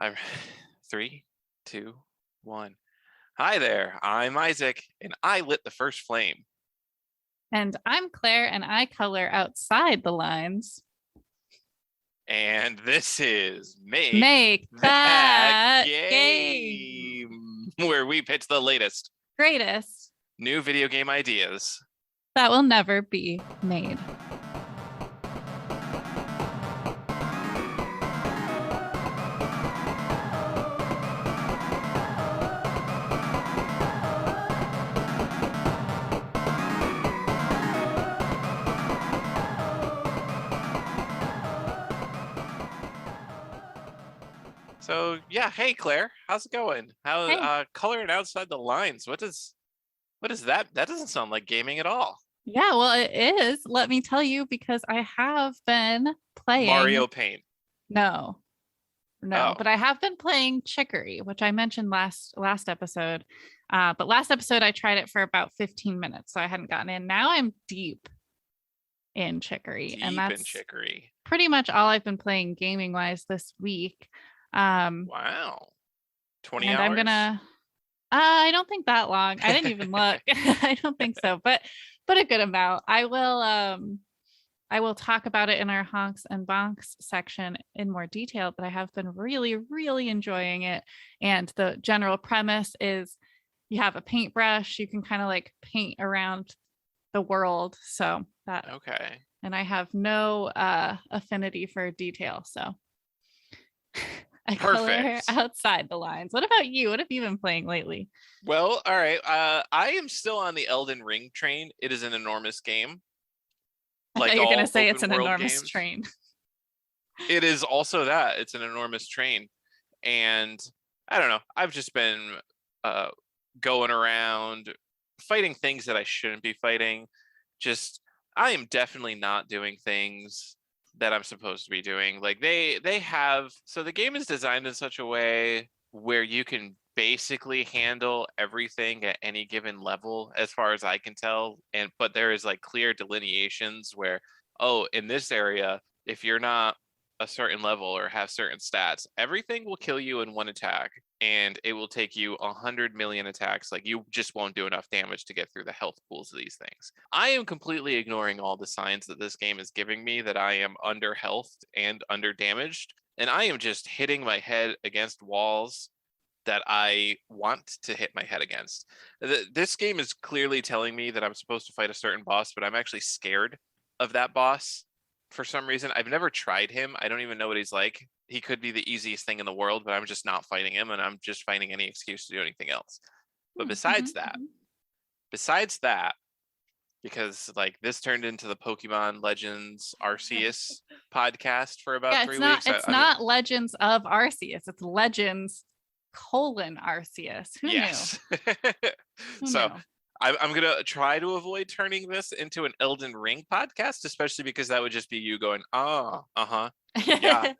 I'm 3, 2, 1. Hi there, I'm Isaac, and I lit the first flame. And I'm Claire, and I color outside the lines. And this is Make That that game Game, where we pitch the latest greatest new video game ideas. that will never be made. So yeah, hey Claire, how's it going? How Hey, coloring outside the lines? What is that? That doesn't sound like gaming at all. yeah, well, it is. Let me tell you, because I have been playing. Mario Paint. No, no, Oh, but I have been playing Chicory, which I mentioned last episode. But last episode I tried it for about 15 minutes, so I hadn't gotten in. Now I'm deep in Chicory, and deep in that's chicory. pretty much all I've been playing gaming wise this week. Um, Wow. 20 and I'm hours? gonna I don't think that long. I didn't even look. I don't think so, but a good amount. I will talk about it in our honks and bonks section in more detail, but I have been really, really enjoying it. And the general premise is you have a paintbrush, you can kind of like paint around the world. So that, Okay. and I have no affinity for detail. So I color Perfect. outside the lines. What about you? What have you been playing lately? Well, all right. I am still on the Elden Ring train. It is an enormous game, I thought like you were going to all say it's open an world enormous games. train. It is also that. It's an enormous train. And I don't know. I've just been uh, going around fighting things that I shouldn't be fighting. Just I am definitely not doing things that I'm supposed to be doing. Like they have so the game is designed in such a way where you can basically handle everything at any given level as far as I can tell, and but there is like clear delineations where, oh, in this area, if you're not a certain level or have certain stats, everything will kill you in one attack, and it will take you 100 million attacks. Like you just won't do enough damage to get through the health pools of these things. I am completely ignoring all the signs that this game is giving me that I am under health and under damaged, and I am just hitting my head against walls that I want to hit my head against. This game is clearly telling me that I'm supposed to fight a certain boss, but I'm actually scared of that boss for some reason. I've never tried him. I don't even know what he's like. He could be the easiest thing in the world, but I'm just not fighting him, and I'm just finding any excuse to do anything else. But besides that, because like this turned into the Pokemon Legends Arceus podcast for about Yeah, three it's not weeks. it's not Legends of Arceus. It's Legends colon Arceus. Who knew? Yes. Who So knew? I'm gonna try to avoid turning this into an Elden Ring podcast, especially because that would just be you going, oh, uh-huh, yeah,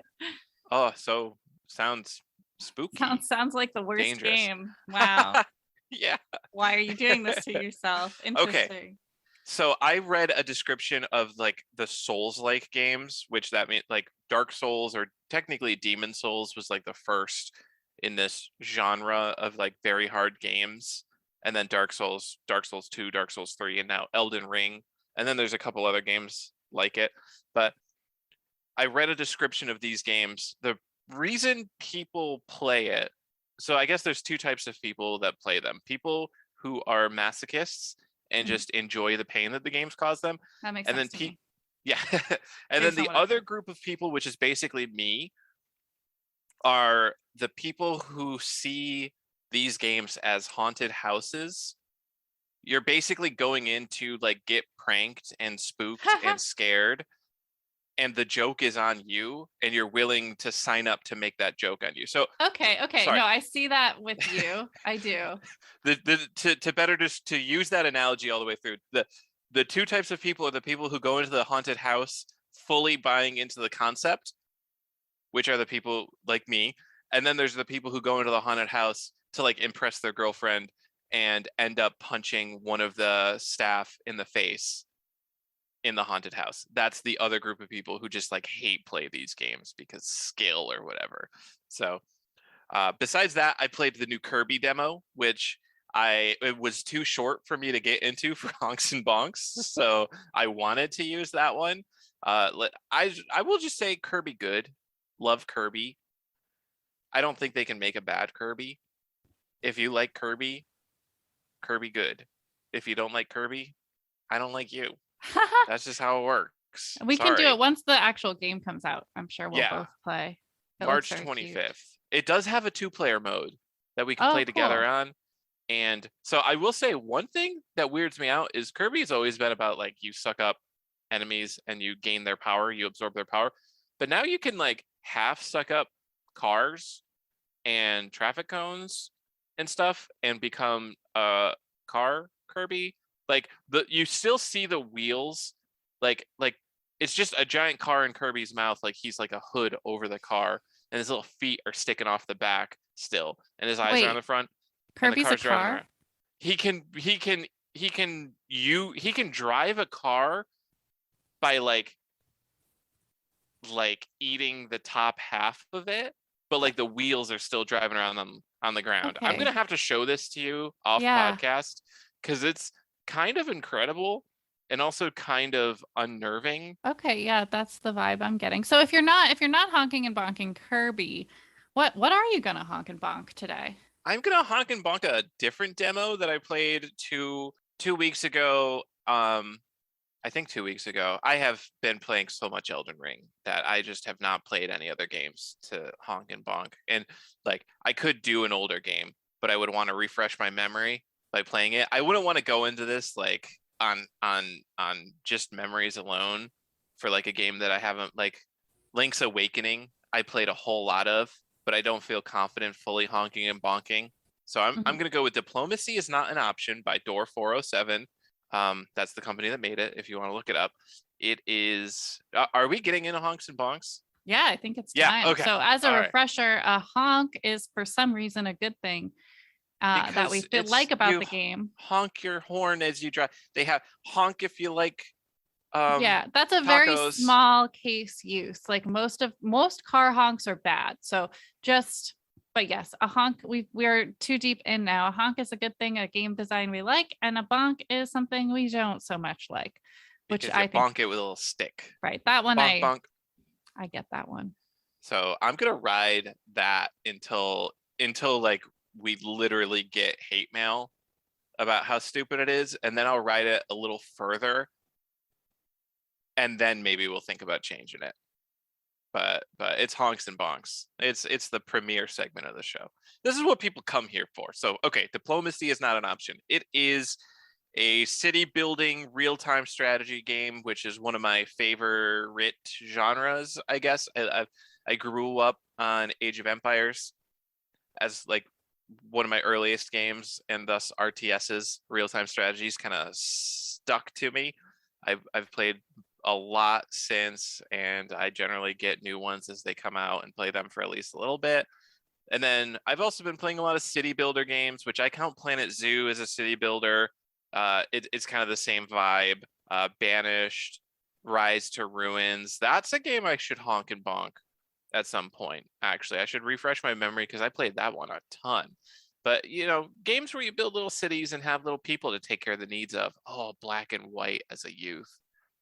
oh, so sounds spooky, Sounds like the worst dangerous. game. Wow. Yeah. Why are you doing this to yourself? Okay. Interesting. So I read a description of like the Souls-like games, which that means like Dark Souls or technically Demon Souls was like the first in this genre of like very hard games. And then Dark Souls 2, Dark Souls 3, and now Elden Ring. And then there's a couple other games like it. But I read a description of these games. The reason people play it, so I guess there's two types of people that play them. People who are masochists and Mhm. just enjoy the pain that the games cause them. That makes And then sense to me yeah. And then based on the what I've other heard. group of people, which is basically me, are the people who see these games as haunted houses. You're basically going in to like get pranked and spooked and scared, and the joke is on you, and you're willing to sign up to make that joke on you. So Okay. sorry. No, I see that with you. I do. To better just to use that analogy all the way through, the two types of people are the people who go into the haunted house fully buying into the concept, which are the people like me, and then there's the people who go into the haunted house to like impress their girlfriend and end up punching one of the staff in the face in the haunted house. That's the other group of people who just like hate play these games because skill or whatever. So Besides that, I played the new Kirby demo, which it was too short for me to get into for Honks and Bonks, so I wanted to use that one. I will just say Kirby good. Love Kirby. I don't think they can make a bad Kirby. If you like Kirby, Kirby good. If you don't like Kirby, I don't like you. That's just how it works. We can do Sorry. it once the actual game comes out. I'm sure we'll Yeah. both play. It looks March very cute. 25th. It does have a 2-player mode that we can Oh, play together cool. on. And so I will say one thing that weirds me out is Kirby's always been about like you suck up enemies and you gain their power, you absorb their power. But now you can like half suck up cars and traffic cones and stuff and become a car Kirby. Like you still see the wheels, like it's just a giant car in Kirby's mouth, like he's like a hood over the car, and his little feet are sticking off the back still, and his eyes are on the Wait, front, and the Kirby's a car's driving car? around. He can drive a car by like eating the top half of it, but like the wheels are still driving around them on the ground. I'm Okay. gonna have to show this to you off Yeah. podcast because it's kind of incredible and also kind of unnerving. Okay, yeah, that's the vibe I'm getting. So if you're not honking and bonking Kirby, what are you gonna honk and bonk today? I'm gonna honk and bonk a different demo that I played two weeks ago. I think 2 weeks ago. I have been playing so much Elden Ring that I just have not played any other games to honk and bonk. And like I could do an older game, but I would want to refresh my memory by playing it. I wouldn't want to go into this like on just memories alone for like a game that I haven't like Link's Awakening. I played a whole lot of, but I don't feel confident fully honking and bonking. So I'm Mhm. gonna go with Diplomacy is Not an Option by Door 407. That's the company that made it. If you want to look it up, it is. Are we getting into honks and bonks? Yeah, I think it's Yeah. time. Okay. So as a All right. refresher, a honk is for some reason a good thing that we Because like about you the game. honk your horn as you drive. They have honk if you like Yeah, that's a very tacos. small case use. Like most car honks are bad. So but yes, a honk, we're too deep in now. A honk is a good thing, a game design we like, and a bonk is something we don't so much like, which Because I you think bonk it with a little stick. right. That one Bonk bonk. I get that one. So I'm gonna ride that until like we literally get hate mail about how stupid it is, and then I'll ride it a little further, and then maybe we'll think about changing it. But it's honks and bonks. It's the premiere segment of the show. This is what people come here for. So okay, Diplomacy is Not an Option. It is a city building real-time strategy game, which is one of my favorite genres, I guess. I grew up on Age of Empires as like one of my earliest games, and thus RTSs, real-time strategies, kind of stuck to me. I've played a lot since, and I generally get new ones as they come out and play them for at least a little bit. And then I've also been playing a lot of city builder games, which I count Planet Zoo as a city builder. It's kind of the same vibe. Banished, Rise to Ruins. That's a game I should honk and bonk at some point. Actually, I should refresh my memory because I played that one a ton. But games where you build little cities and have little people to take care of the needs of. Oh, Black and White as a youth.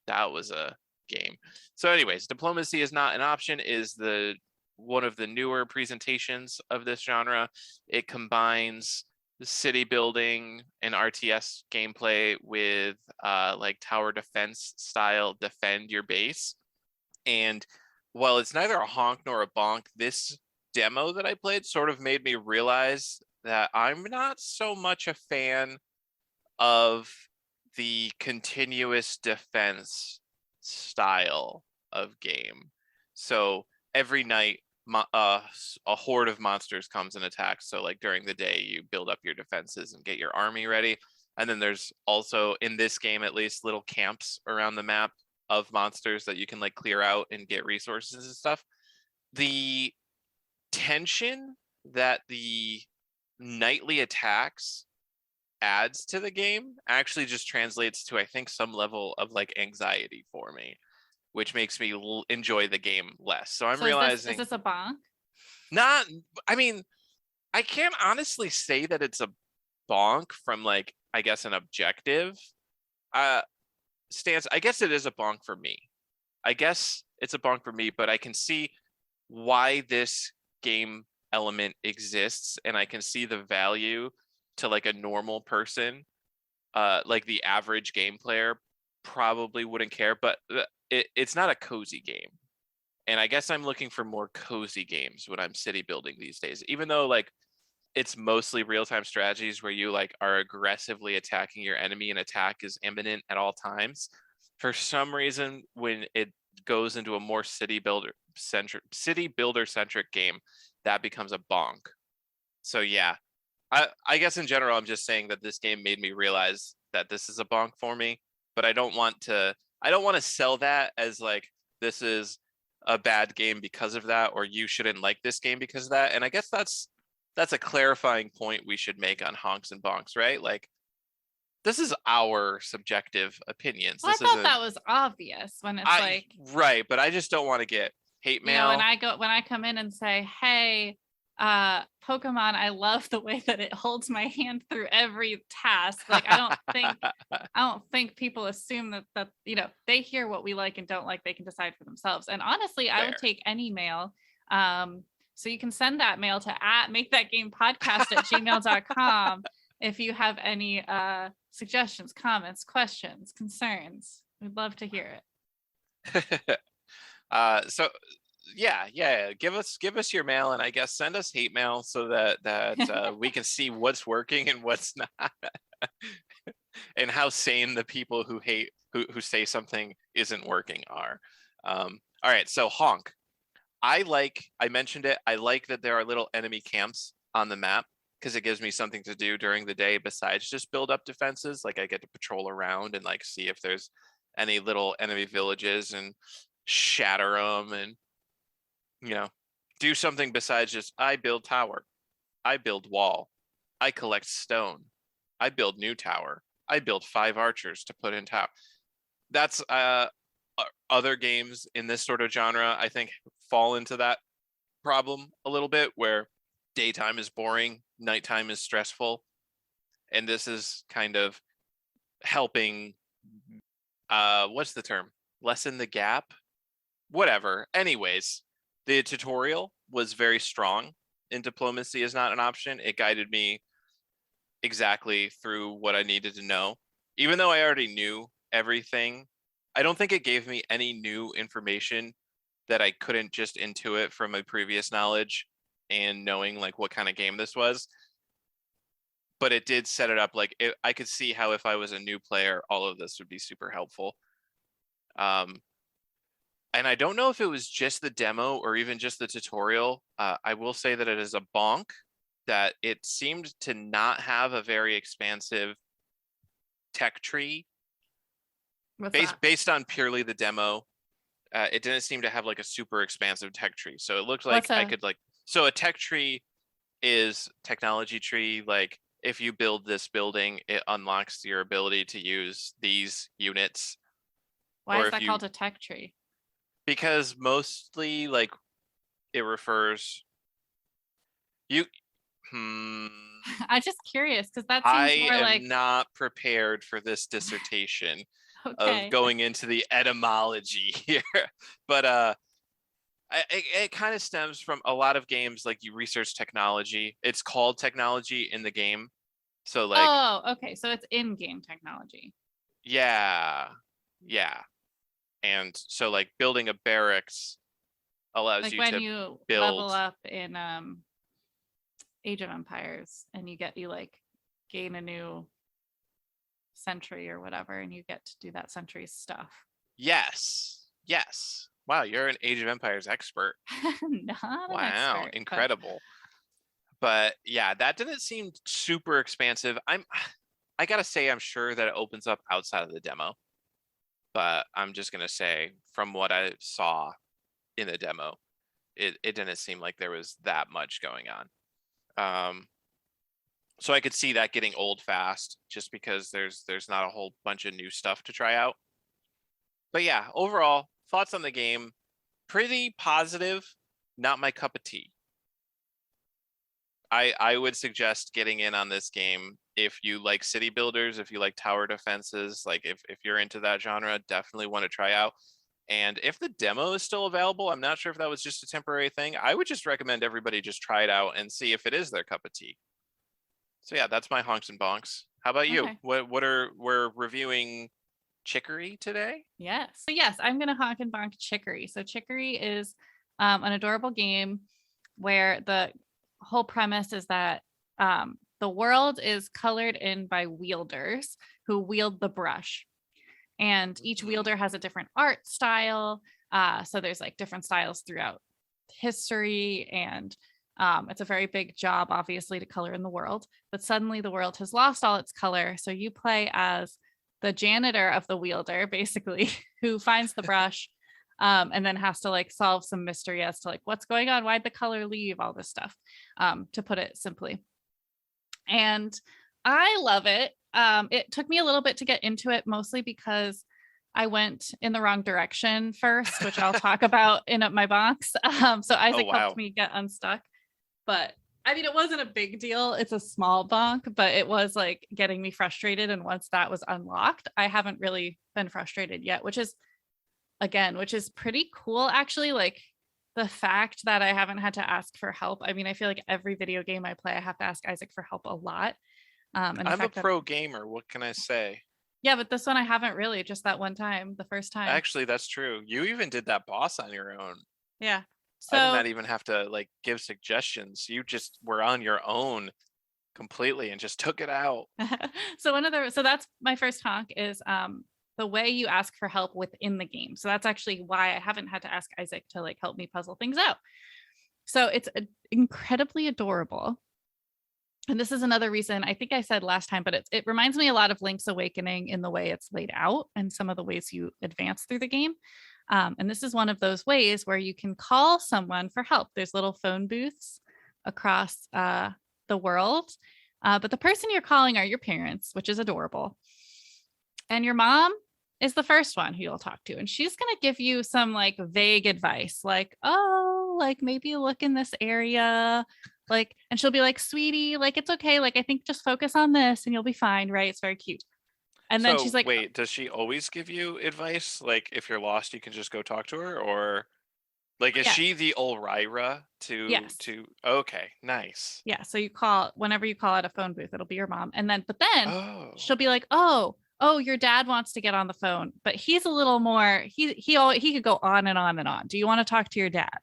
That was a game. So anyways, Diplomacy is Not an Option is one of the newer presentations of this genre. It combines city building and RTS gameplay with like tower defense style defend your base. And while it's neither a honk nor a bonk, this demo that I played sort of made me realize that I'm not so much a fan of the continuous defense style of game. So every night a horde of monsters comes and attacks. So like during the day you build up your defenses and get your army ready. And then there's also, in this game at least, little camps around the map of monsters that you can like clear out and get resources and stuff. The tension that the nightly attacks adds to the game actually just translates to, I think, some level of like anxiety for me, which makes me enjoy the game less. So I'm realizing is this a bonk? not, I mean, I can't honestly say that it's a bonk from like, I guess, an objective uh stance. I guess it is a bonk for me. I guess it's a bonk for me, but I can see why this game element exists, and I can see the value to like a normal person. Like the average game player probably wouldn't care, but it's not a cozy game. And I guess I'm looking for more cozy games when I'm city building these days, even though like it's mostly real-time strategies where you like are aggressively attacking your enemy and attack is imminent at all times. For some reason, when it goes into a more city builder centric game, that becomes a bonk. So yeah, I guess in general, I'm just saying that this game made me realize that this is a bonk for me, but I don't want to sell that as like this is a bad game because of that, or you shouldn't like this game because of that. And I guess that's a clarifying point we should make on honks and bonks, right? Like this is our subjective opinions. Well, I This thought isn't that was obvious when it's I like, right, but I just don't want to get hate you know, mail. when I come in and say, hey, Pokemon, I love the way that it holds my hand through every task. Like I don't think people assume that you know, they hear what we like and don't like, they can decide for themselves. And honestly, I would Fair. take any mail. So you can send that mail to at make that game podcast at gmail.com if you have any suggestions, comments, questions, concerns. We'd love to hear it. So yeah. Give us your mail, and I guess send us hate mail so that we can see what's working and what's not, and how sane the people who hate who say something isn't working are. All right, so honk. I mentioned it. I like that there are little enemy camps on the map because it gives me something to do during the day besides just build up defenses. Like I get to patrol around and like see if there's any little enemy villages and shatter them and you know do something besides just I build tower, I build wall, I collect stone, I build new tower, I build 5 archers to put in tower. That's other games in this sort of genre I think fall into that problem a little bit where daytime is boring, nighttime is stressful, and this is kind of helping what's the term? Lessen the gap? Whatever. Anyways, the tutorial was very strong in diplomacy is not an option. It guided me exactly through what I needed to know. Even though I already knew everything, I don't think it gave me any new information that I couldn't just intuit from my previous knowledge and knowing like what kind of game this was. But it did set it up like I could see how if I was a new player, all of this would be super helpful. Um, and I don't know if it was just the demo or even just the tutorial. I will say that it is a bonk that it seemed to not have a very expansive tech tree based on purely the demo. It didn't seem to have like a super expansive tech tree. So it looked like I could like, so a tech tree is technology tree. Like if you build this building, it unlocks your ability to use these units. Why is that called a tech tree? Because mostly like it refers you I'm just curious because that I seems more am like not prepared for this dissertation of okay. going into the etymology here. But it kind of stems from a lot of games like you research technology. It's called technology in the game. So like Oh, okay. So it's in-game technology. yeah. Yeah. And so like building a barracks allows Like you when to you level build. up in Age of Empires and you like gain a new century or whatever and you get to do that century stuff. Yes. Yes. Wow, you're an Age of Empires expert. Not an Wow, expert, but incredible. But yeah, that didn't seem super expansive. I gotta say I'm sure that it opens up outside of the demo. But I'm just gonna say from what I saw in the demo, it didn't seem like there was that much going on. So I could see that getting old fast just because there's not a whole bunch of new stuff to try out. But yeah, overall, thoughts on the game, pretty positive, not my cup of tea. I would suggest getting in on this game if you like city builders, if you like tower defenses, like if you're into that genre, definitely want to try out. And if the demo is still available, I'm not sure if that was just a temporary thing. I would just recommend everybody just try it out and see if it is their cup of tea. So yeah, that's my honks and bonks. How about you? Okay. We're reviewing Chicory today? Yes. So yes, I'm gonna honk and bonk Chicory. So Chicory is an adorable game where the whole premise is that the world is colored in by wielders who wield the brush, and each Mhm. wielder has a different art style. So there's like different styles throughout history, and it's a very big job, obviously, to color in the world. But suddenly the world has lost all its color. So you play as the janitor of the wielder, basically, who finds the brush and then has to like solve some mystery as to like what's going on, why'd the color leave, all this stuff, to put it simply. And I love it. It took me a little bit to get into it, mostly because I went in the wrong direction first, which I'll talk about in my box. So Oh Isaac helped wow. me get unstuck, but I mean, it wasn't a big deal. It's a small bonk, but it was like getting me frustrated. And once that was unlocked, I haven't really been frustrated yet, which is pretty cool, actually. Like the fact that I haven't had to ask for help. I mean, I feel like every video game I play, I have to ask Isaac for help a lot. And the I'm a fact that, pro gamer. What can I say? yeah, but this one I haven't really, just that one time, the first time. Actually, that's true. You even did that boss on your own. Yeah. I did So, not even have to like give suggestions. You just were on your own completely and just took it out. so that's my first honk is the way you ask for help within the game. So that's actually why I haven't had to ask Isaac to like help me puzzle things out. So it's incredibly adorable. And this is another reason I think I said last time, but it reminds me a lot of Link's Awakening in the way it's laid out and some of the ways you advance through the game. And this is one of those ways where you can call someone for help. There's little phone booths across the world, but the person you're calling are your parents, which is adorable. And your mom is the first one who you'll talk to. And she's going to give you some like vague advice, like, oh, like maybe look in this area. Like, and she'll be like, sweetie, like, it's okay. Like, I think just focus on this and you'll be fine. Right. It's very cute. And then she's So like, wait, does she always give you advice? Like if you're lost, you can just go talk to her, or like is yes, she the Olryra yes. to okay, nice. Yeah. So you call whenever you call at a phone booth, it'll be your mom. And then, but then Oh. she'll be like, oh, your dad wants to get on the phone, but he's a little more, he could go on and on and on. Do you want to talk to your dad?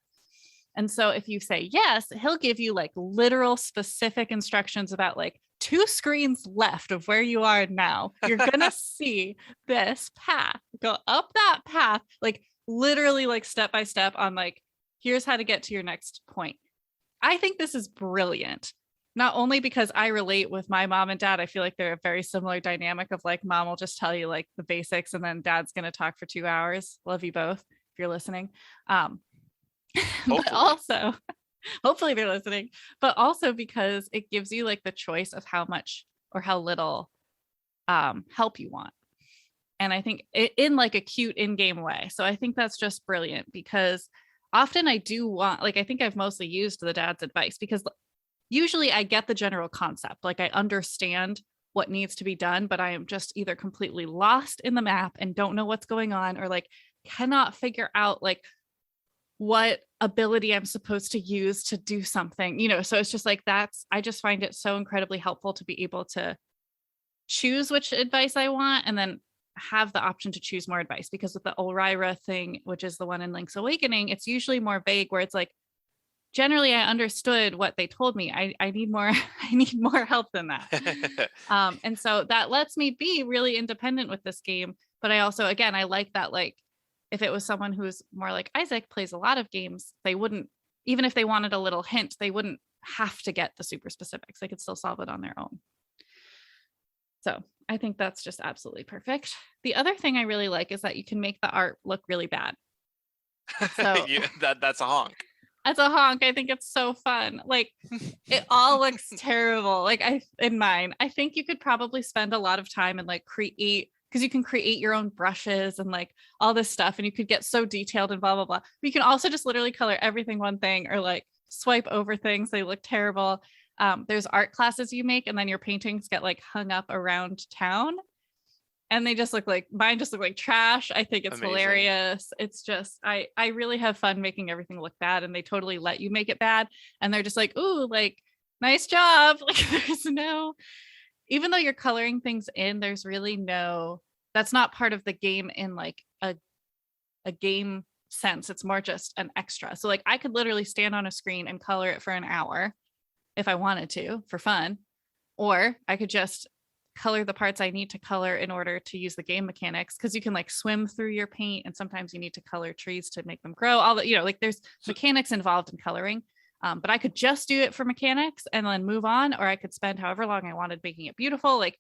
And so if you say yes, he'll give you like literal specific instructions about like 2 screens left of where you are now. You're going to see this path, go up that path, like literally like step by step on like, here's how to get to your next point. I think this is brilliant. Not only because I relate with my mom and dad, I feel like they're a very similar dynamic of like mom will just tell you like the basics and then dad's going to talk for 2 hours. Love you both if you're listening. But Hopefully. also, hopefully they're listening, but also because it gives you like the choice of how much or how little help you want. And I think in like a cute in-game way. So I think that's just brilliant because often I do want, like, I think I've mostly used the dad's advice because usually I get the general concept. Like I understand what needs to be done, but I am just either completely lost in the map and don't know what's going on, or like cannot figure out like what ability I'm supposed to use to do something, So it's just like I just find it so incredibly helpful to be able to choose which advice I want and then have the option to choose more advice. Because with the Olryra thing, which is the one in Link's Awakening, it's usually more vague where it's like, generally I understood what they told me. I need more, I need more help than that. And so that lets me be really independent with this game. But I also, again, I like that, like, if it was someone who's more like Isaac, plays a lot of games, they wouldn't, even if they wanted a little hint, they wouldn't have to get the super specifics. They could still solve it on their own. So I think that's just absolutely perfect. The other thing I really like is that you can make the art look really bad. So That's a honk. as a honk, I think it's so fun. Like it all looks terrible. Like in mine, I think you could probably spend a lot of time and like create, because you can create your own brushes and like all this stuff, and you could get so detailed and blah, blah, blah. But you can also just literally color everything one thing or like swipe over things. They look terrible. There's art classes you make, and then your paintings get like hung up around town, and they just look like mine just look like trash. I think it's Amazing. hilarious. It's just I really have fun making everything look bad, and they totally let you make it bad, and they're just like, ooh, like nice job. Like there's no, even though you're coloring things in, there's really no, that's not part of the game in like a game sense. It's more just an extra. So like I could literally stand on a screen and color it for an hour if I wanted to for fun, or I could just color the parts I need to color in order to use the game mechanics, because you can like swim through your paint, and sometimes you need to color trees to make them grow. All that, you know, like there's So mechanics involved in coloring. But I could just do it for mechanics and then move on, or I could spend however long I wanted making it beautiful. Like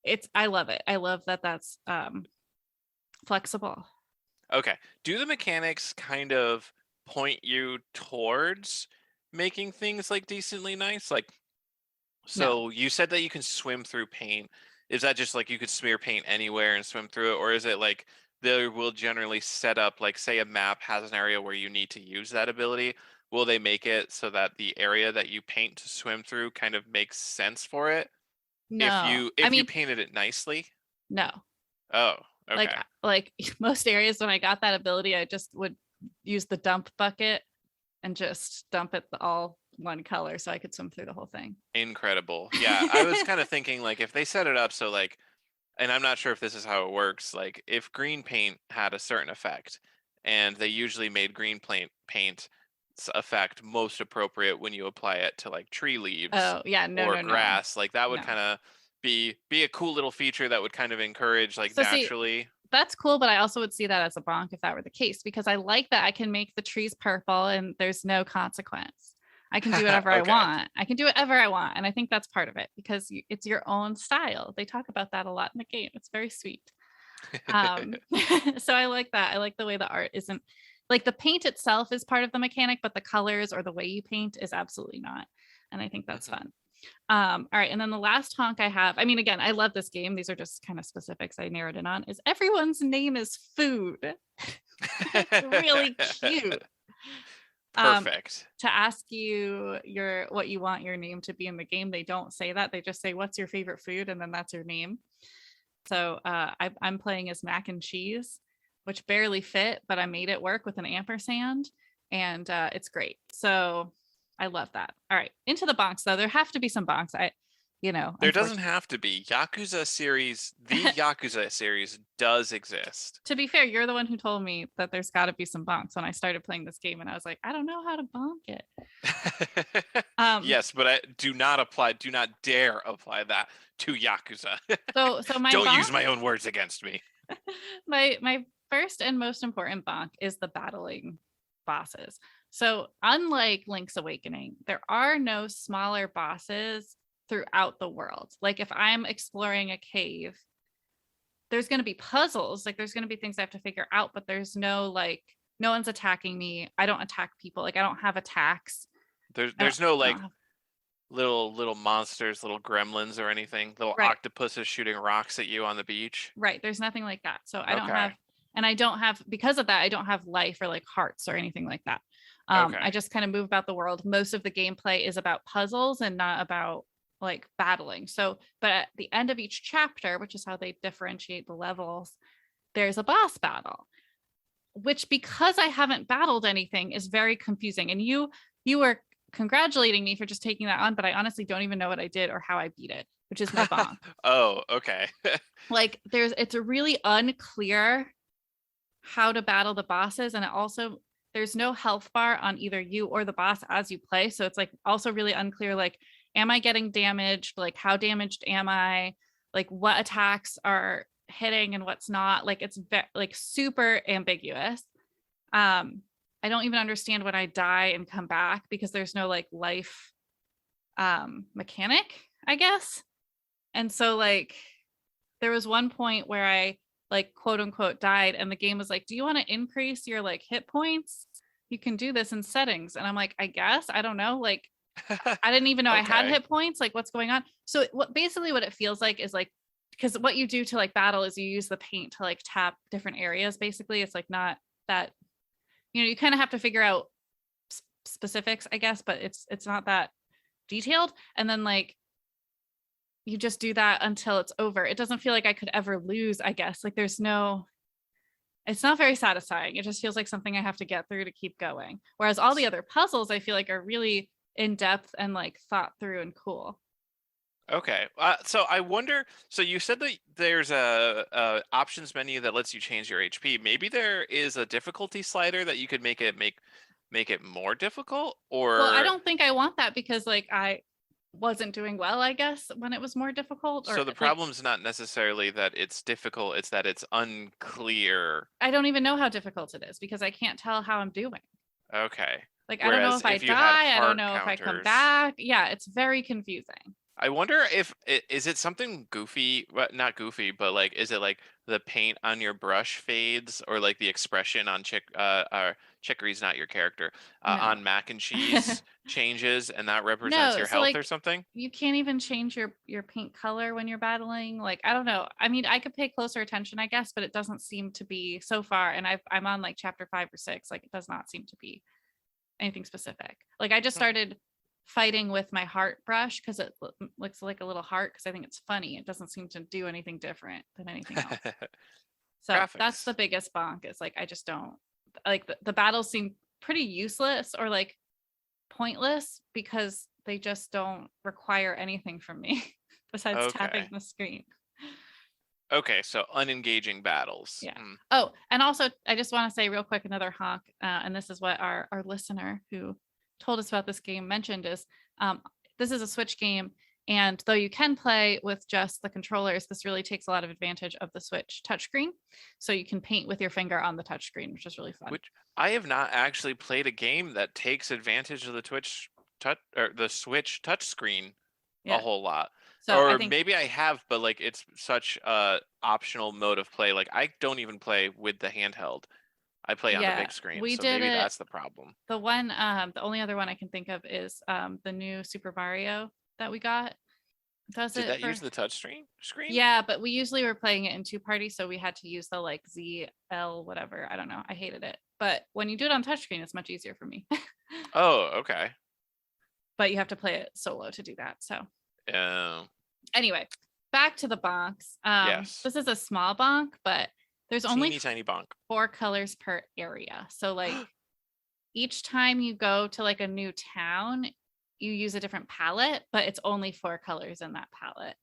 it's, I love it. I love that that's flexible. okay, do the mechanics kind of point you towards making things like decently nice? Like, No, so you said that you can swim through paint. Is that just like you could smear paint anywhere and swim through it, or is it like they will generally set up, like, say a map has an area where you need to use that ability? Will they make it so that the area that you paint to swim through kind of makes sense for it if no. you I if you mean, painted it nicely? no. Oh, Like okay. like most areas when I got that ability, I just would use the dump bucket and just dump it all one color so I could swim through the whole thing. Incredible. Yeah, I was kind of thinking like if they set it up so like, and I'm not sure if this is how it works, like if green paint had a certain effect and they usually made green paint effect most appropriate when you apply it to like tree leaves Oh, yeah, no, or no, no. grass, like that would No. kind of be a cool little feature that would kind of encourage like So see, naturally. that's cool, but I also would see that as a bonk if that were the case, because I like that I can make the trees purple and there's no consequence. I can do whatever I Okay. want. I can do whatever I want. And I think that's part of it, because it's your own style. They talk about that a lot in the game. It's very sweet. Um, so I like that. I like the way the art isn't like the paint itself is part of the mechanic, but the colors or the way you paint is absolutely not. And I think that's Mhm. fun. All right. And then the last honk I have, I mean, again, I love this game. These are just kind of specifics I narrowed in on, is everyone's name is food. It's really cute. Um, Perfect. to ask you your what you want your name to be in the game, they don't say that. They just say, what's your favorite food? And then that's your name. So I'm playing as mac and cheese, which barely fit, but I made it work with an ampersand, and it's great. So I love that. All right, into the bonks though. There have to be some bonks. There doesn't Unfortunately. have to be. The Yakuza series does exist. To be fair, you're the one who told me that there's got to be some bonks when I started playing this game, and I was like, I don't know how to bonk it. Um, Yes, but I do not dare apply that to Yakuza. so my Don't bonk, use my own words against me. my first and most important bonk is the battling bosses. So unlike Link's Awakening, there are no smaller bosses throughout the world. Like if I'm exploring a cave, there's going to be puzzles, like there's going to be things I have to figure out, but there's no like no one's attacking me. I don't attack people. Like I don't have attacks. There's no I like don't have little monsters, little gremlins or anything, little right. octopuses shooting rocks at you on the beach. Right. There's nothing like that. So I don't have, Okay. and I don't have, because of that, I don't have life or like hearts or anything like that. I Okay. just kind of move about the world. Most of the gameplay is about puzzles and not about like battling. So, but at the end of each chapter, which is how they differentiate the levels, there's a boss battle, which because I haven't battled anything is very confusing. And you were congratulating me for just taking that on, but I honestly don't even know what I did or how I beat it, which is my bonk. Oh, okay. Like it's a really unclear how to battle the bosses, and it also there's no health bar on either you or the boss as you play, so it's like also really unclear, like am I getting damaged, like how damaged am I, like what attacks are hitting and what's not, like it's like super ambiguous. I don't even understand when I die and come back, because there's no like life mechanic, I guess. And so like there was one point where I like quote unquote died, and the game was like, do you want to increase your like hit points? You can do this in settings. And I'm like, I guess, I don't know. Like I didn't even know I had Okay. hit points. Like what's going on? So what it feels like is like, because what you do to like battle is you use the paint to like tap different areas. Basically, it's like not that, you kind of have to figure out specifics, I guess, but it's not that detailed, and then like you just do that until it's over. It doesn't feel like I could ever lose, I guess. Like there's no, it's not very satisfying. It just feels like something I have to get through to keep going. Whereas all the other puzzles I feel like are really in depth and like thought through and cool. Okay. So I wonder. So you said that there's a options menu that lets you change your HP. Maybe there is a difficulty slider that you could make it more difficult, Well, I or don't think I want that because like I wasn't doing well, I guess, when it was more difficult, or so the like problem's not necessarily that it's difficult, it's that it's unclear. I don't even know how difficult it is because I can't tell how I'm doing. Okay. Like I don't know Whereas if I if you had die, I don't heart know if I come counters, back. Yeah, it's very confusing. I wonder if is it something goofy, but not goofy, but like is it like the paint on your brush fades, or like the expression on Chicory's not your character, No. on mac and cheese changes and that represents No, your so health or like something? you can't even change your paint color when you're battling. Like I don't know. I mean, I could pay closer attention, I guess, but it doesn't seem to be so far. And I'm on like chapter 5 or 6. Like it does not seem to be anything specific. Like I just Hmm. started fighting with my heart brush because it looks like a little heart because I think it's funny. It doesn't seem to do anything different than anything else. So that's the Graphics. biggest bonk. Is like I just don't like the battles seem pretty useless or like pointless because they just don't require anything from me besides tapping Okay. the screen. Okay, so unengaging battles. Yeah. Hmm. Oh, and also I just want to say real quick another honk, and this is what our listener who told us about this game mentioned is this is a Switch game, and though you can play with just the controllers, this really takes a lot of advantage of the Switch touchscreen. So you can paint with your finger on the touchscreen, which is really fun. Which I have not actually played a game that takes advantage of the Twitch touch or the Switch touchscreen a Yeah. whole lot. So I Or think maybe I have, but like it's such a optional mode of play. Like I don't even play with the handheld. I play on the yeah, big screen, we so did maybe it. that's the problem. The one, the only other one I can think of is the new Super Mario that we got. Does Did it that use for the touch screen? yeah, but we usually were playing it in 2 parties, so we had to use the like ZL whatever. I don't know. I hated it. But when you do it on touchscreen, it's much easier for me. Oh, okay. But you have to play it solo to do that. So Um, anyway, back to the bonks. yes. This is a small bonk, but there's only Teeny tiny bonk. 4 colors per area. So like each time you go to like a new town, you use a different palette, but it's only 4 colors in that palette.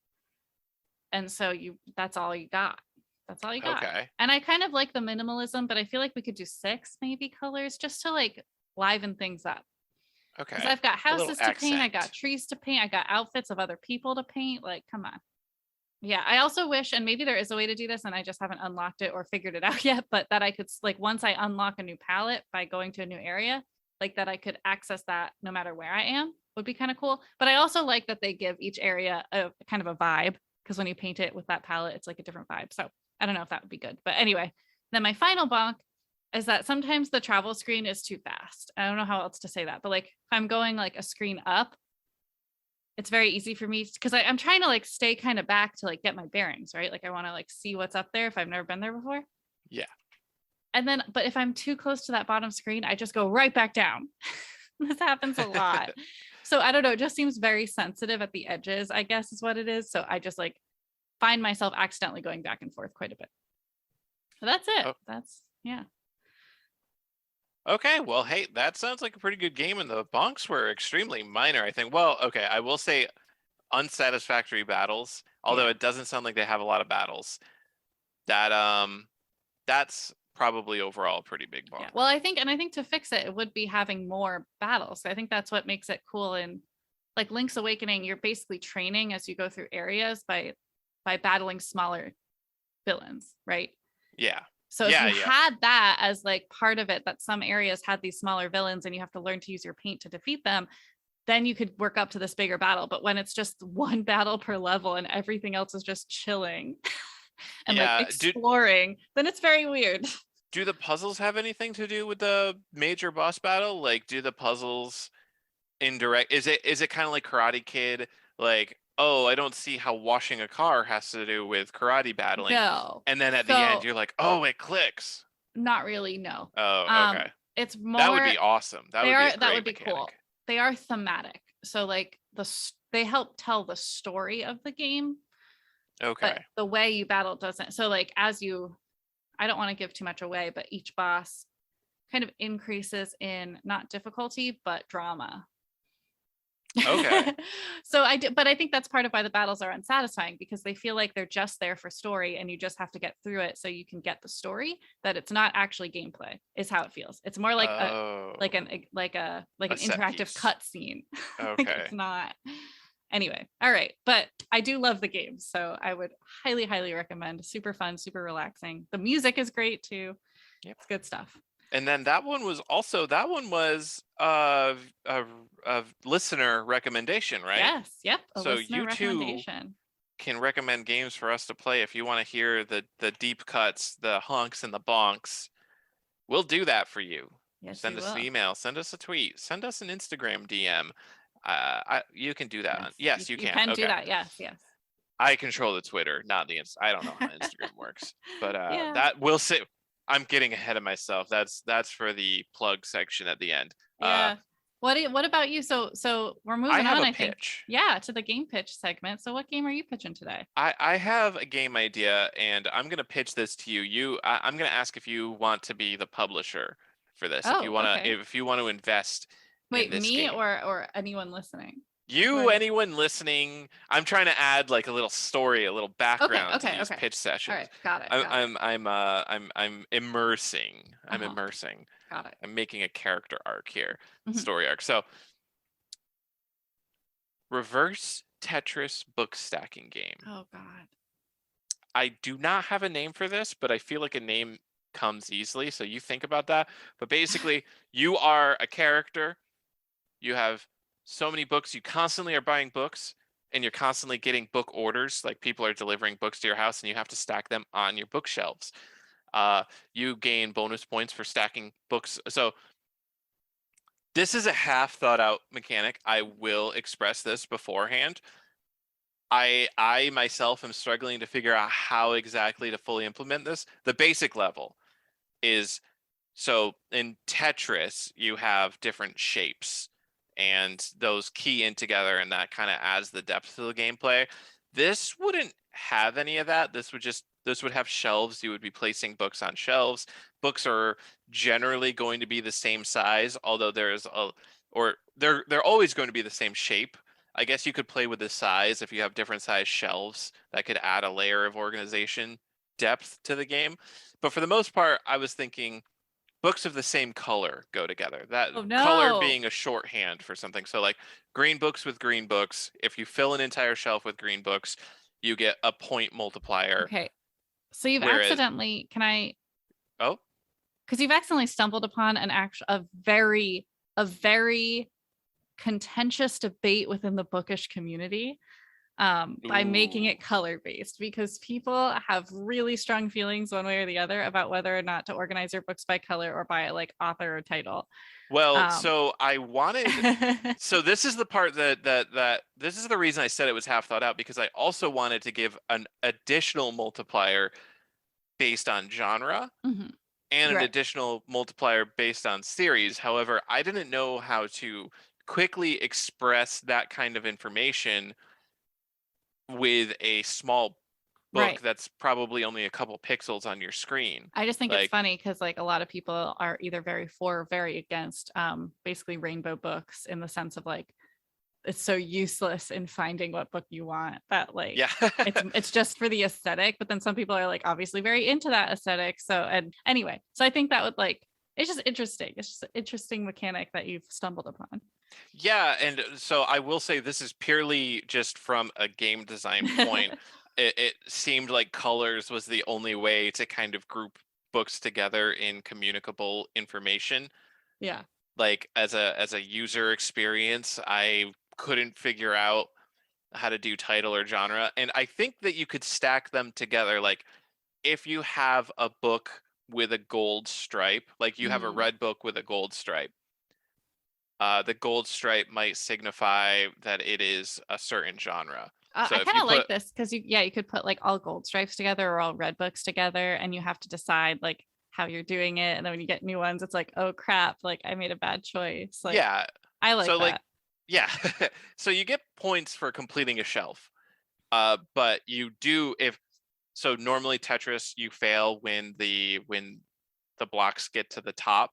And so that's all you got. That's all you got. Okay. And I kind of like the minimalism, but I feel like we could do 6 maybe colors just to like liven things up. Because Okay. I've got A little houses to paint, I got accent. trees to paint, I got outfits of other people to paint. Like, come on. Yeah, I also wish, and maybe there is a way to do this, and I just haven't unlocked it or figured it out yet, but that I could, like, once I unlock a new palette by going to a new area, like that I could access that no matter where I am would be kind of cool. But I also like that they give each area a kind of a vibe because when you paint it with that palette, it's like a different vibe. So I don't know if that would be good. But anyway, then my final bonk is that sometimes the travel screen is too fast. I don't know how else to say that, but like if I'm going like a screen up, it's very easy for me because I'm trying to like stay kind of back to like get my bearings, right? Like I want to like see what's up there if I've never been there before. Yeah. And then, but if I'm too close to that bottom screen, I just go right back down. This happens a lot. So I don't know. It just seems very sensitive at the edges, I guess is what it is. So I just like find myself accidentally going back and forth quite a bit. So that's it. Oh, That's, yeah. okay. Well, hey, that sounds like a pretty good game, and the bonks were extremely minor, I think. Well, okay, I will say unsatisfactory battles, although Yeah. it doesn't sound like they have a lot of battles. That that's probably overall a pretty big Yeah. bonk. Well, I think, and I think to fix it, it would be having more battles. I think that's what makes it cool. And like Link's Awakening, you're basically training as you go through areas by battling smaller villains, right? Yeah. So if Yeah, you yeah. had that as like part of it, that some areas had these smaller villains and you have to learn to use your paint to defeat them, then you could work up to this bigger battle. But when it's just one battle per level and everything else is just chilling and like Yeah. exploring, then it's very weird. Do the puzzles have anything to do with the major boss battle? Like, do the puzzles indirect? Is it kind of like Karate Kid? Like, oh, I don't see how washing a car has to do with karate battling, No. and then at the end So you're like, oh, it clicks. not really, no. Oh, okay. It's That would more be awesome. That would be a that great would be mechanic. cool. They are thematic. so like they help tell the story of the game, but Okay. the way you battle doesn't. So like I don't want to give too much away, but each boss kind of increases in not difficulty but drama. Okay. So I did, but I think that's part of why the battles are unsatisfying, because they feel like they're just there for story and you just have to get through it so you can get the story, that it's not actually gameplay is how it feels. It's more like a Oh, like a an set interactive piece. cutscene. Like Okay. it's not. Anyway, all right, but I do love the game, so I would highly recommend. Super fun, super relaxing. The music is great too. Yep. It's good stuff. And then that one was a listener recommendation, right? Yes, yep, a So listener you too recommendation. can recommend games for us to play if you want to hear the deep cuts, the honks and the bonks. We'll do that for you. Yes, we Send us an will. email, send us a tweet, send us an Instagram DM. You can do that. Yes, Yes, you you can. can do Okay. that. Yes, yes. I control the Twitter, not the I don't know how Instagram works, but Yeah, that will say I'm getting ahead of myself. That's for the plug section at the end. yeah. What about you? So we're I moving have on, a I think. pitch. Yeah, to the game pitch segment. So what game are you pitching today? I have a game idea, and I'm gonna pitch this to you. I'm gonna ask if you want to be the publisher for this. Oh, okay. If you want to invest in Wait, this me game. or anyone listening? You, Or anyone listening, I'm trying to add like a little story, a little okay, background to okay, these okay. pitch All sessions. right, got it, got it. I'm immersing. I'm Uh-huh, immersing. got it. I'm making a character arc here, Mhm. story arc. So, reverse Tetris book stacking game. Oh God. I do not have a name for this, but I feel like a name comes easily. So you think about that. But basically, you are a character. You have so many books. You constantly are buying books, and you're constantly getting book orders. Like people are delivering books to your house, and you have to stack them on your bookshelves. You gain bonus points for stacking books. So this is a half thought out mechanic. I will express this beforehand. I myself am struggling to figure out how exactly to fully implement this. The basic level is, so in Tetris, you have different shapes and those key in together, and that kind of adds the depth to the gameplay. This wouldn't have any of that. This would have shelves. You would be placing books on shelves. Books are generally going to be the same size, although they're always going to be the same shape. I guess you could play with the size if you have different size shelves. That could add a layer of organization depth to the game. But for the most part, I was thinking books of the same color go together. That Oh color no. being a shorthand for something. So like green books with green books. If you fill an entire shelf with green books, you get a point multiplier. Okay. So you've Whereas, accidentally, can I, oh, because you've accidentally stumbled upon a very contentious debate within the bookish community, by making ooh. it color based, because people have really strong feelings one way or the other about whether or not to organize their books by color or by like author or title. Well, Um, so I wanted, so this is the part that this is the reason I said it was half thought out, because I also wanted to give an additional multiplier based on genre mhm, and an right. additional multiplier based on series. However, I didn't know how to quickly express that kind of information with a small book Right. that's probably only a couple pixels on your screen. I just think it's Like, funny because like a lot of people are either very for or very against basically rainbow books, in the sense of like it's so useless in finding what book you want that like yeah. it's just for the aesthetic. But then some people are like obviously very into that aesthetic. So and anyway, so I think that would like it's just interesting. It's just an interesting mechanic that you've stumbled upon. Yeah, and so I will say this is purely just from a game design point. It seemed like colors was the only way to kind of group books together in communicable information. Yeah. Like as a user experience, I couldn't figure out how to do title or genre. And I think that you could stack them together. Like if you have a book with a gold stripe, like you have a Mm. red book with a gold stripe, the gold stripe might signify that it is a certain genre. So I if kind you of like put, this because you could put like all gold stripes together or all red books together, and you have to decide like how you're doing it. And then when you get new ones, it's like, oh crap, like I made a bad choice. Like yeah, I so like like, that. Yeah. So you get points for completing a shelf. But you do if so normally Tetris you fail when the blocks get to the top,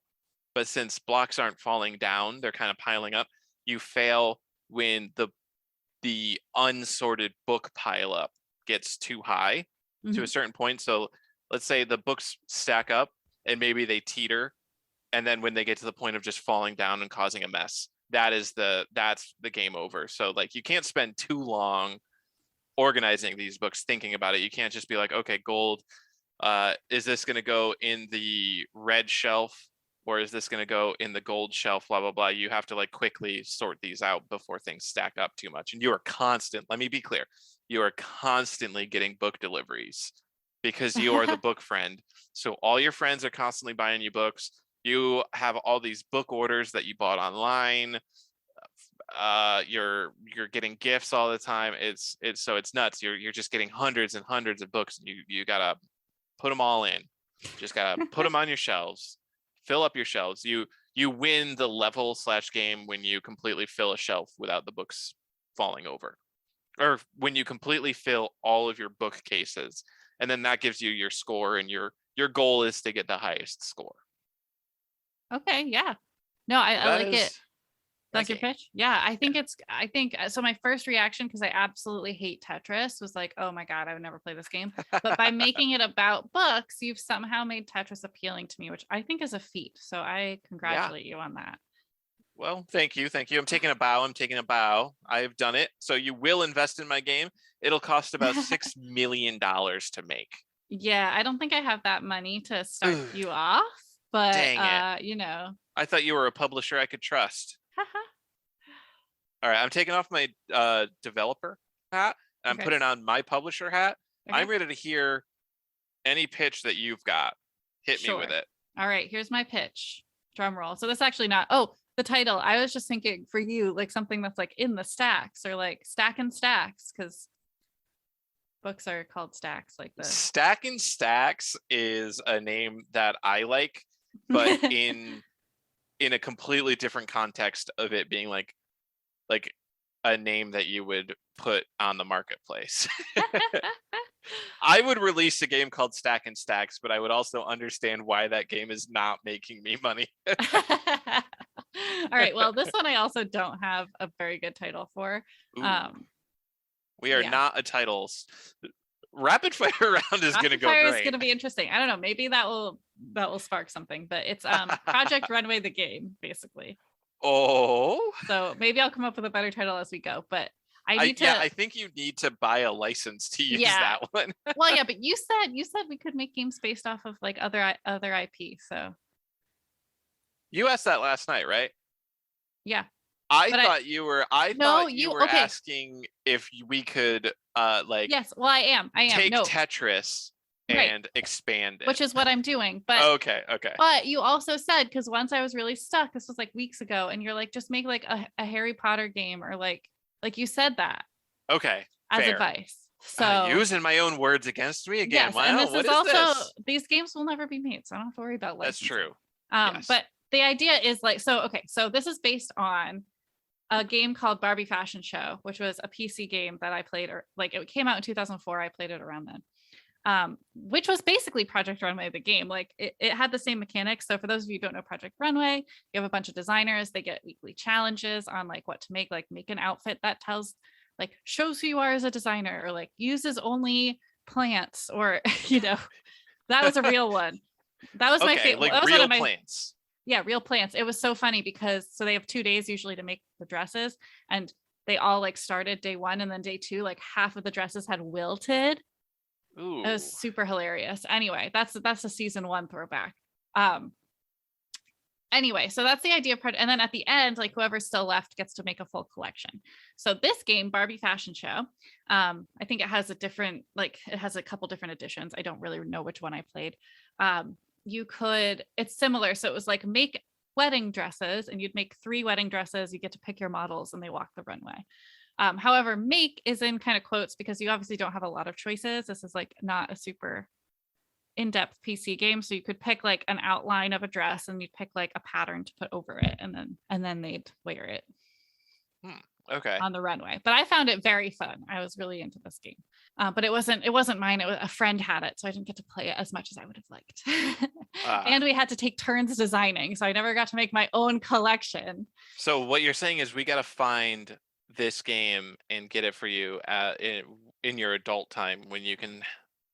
but since blocks aren't falling down, they're kind of piling up. You fail when the unsorted book pile up gets too high to a Mhm. certain point. So let's say the books stack up and maybe they teeter, and then when they get to the point of just falling down and causing a mess, that's the game over. So like you can't spend too long organizing these books thinking about it. You can't just be like, okay, gold, is this going to go in the red shelf or is this going to go in the gold shelf, blah blah blah. You have to like quickly sort these out before things stack up too much. And you are constant, let me be clear, you are constantly getting book deliveries because you are the book friend. So all your friends are constantly buying you books. You have all these book orders that you bought online. You're getting gifts all the time. It's nuts. You're just getting hundreds and hundreds of books, and you gotta put them all in. Just gotta put them on your shelves, fill up your shelves. You win the level slash game when you completely fill a shelf without the books falling over, or when you completely fill all of your bookcases, and then that gives you your score, and your goal is to get the highest score. Okay, yeah. No, I, So I that like it. is that That's your game. pitch? Yeah, Yeah. I think so. My first reaction, because I absolutely hate Tetris, was like, oh my God, I would never play this game. But by making it about books, you've somehow made Tetris appealing to me, which I think is a feat. So I Yeah. congratulate you on that. Well, thank you. Thank you. I'm taking a bow. I'm taking a bow. I've done it. So you will invest in my game. It'll cost about $6 million to make. Yeah, I don't think I have that money to start Ugh, you off, but dang it. – I thought you were a publisher I could trust. All right. I'm taking off my developer hat. I'm Okay. putting on my publisher hat. I'm Okay. ready to hear any pitch that you've got. Hit me with Sure. it. All right, here's my pitch. Drum roll. So this actually not, oh, the title. I was just thinking for you, like something that's like in the stacks or like stack and stacks, because books are called stacks like the Stack and Stacks is a name that I like, but in a completely different context of it being like a name that you would put on the marketplace. I would release a game called Stack and Stacks, but I would also understand why that game is not making me money. All right. Well, this one I also don't have a very good title for. Ooh, Um, we are yeah. not a titles. Rapid fire round is going to Rapid go fire is great. going to be interesting. I don't know. Maybe that will spark something, but it's Project Runway the game, basically. Oh, So maybe I'll come up with a better title as we go, but I need to. I think you need to buy a license to use Yeah. that one. Well, yeah, but you said we could make games based off of like other IP. So You asked that last night, right? yeah. I But thought you were. I no, thought you were okay. asking if we could, like, Yes. Well, I am. take No. Tetris Right. and expand it. Which is what I'm doing. But Okay. But you also said, because once I was really stuck, this was like weeks ago, and you're like, just make like a Harry Potter game, or like you said that Okay. as Fair. advice. So Using my own words against me again. yes, Wow. and this What is is also this? these games will never be made, so I don't have to worry about That's licensing. true. Yes. But the idea is like, so okay, so this is based on a game called Barbie Fashion Show, which was a PC game that I played, or like it came out in 2004. I played it around then. Which was basically Project Runway, the game. Like it had the same mechanics. So for those of you who don't know Project Runway, you have a bunch of designers. They get weekly challenges on like what to make, like make an outfit that tells, like shows who you are as a designer, or like uses only plants, or that was a real one. That was my favorite. Like that was real one of my plants. Yeah, real plants. It was so funny because so they have 2 days usually to make the dresses, and they all like started day one, and then day two, like half of the dresses had wilted. Ooh. It was super hilarious. Anyway, that's a season 1 throwback. Anyway, so that's the idea of and then at the end, like whoever's still left gets to make a full collection. So this game, Barbie Fashion Show, I think it has it has a couple different editions. I don't really know which one I played. It's similar. So it was like make wedding dresses, and you'd make 3 wedding dresses. You get to pick your models, and they walk the runway. However, make is in kind of quotes because you obviously don't have a lot of choices. This is like not a super in-depth PC game. So you could pick like an outline of a dress, and you'd pick like a pattern to put over it, and then they'd wear it. Okay. on the runway. But I found it very fun. I was really into this game. But it wasn't mine. It was a friend had it, so I didn't get to play it as much as I would have liked. Ah. And we had to take turns designing, so I never got to make my own collection. So what you're saying is we got to find this game and get it for you in your adult time when you can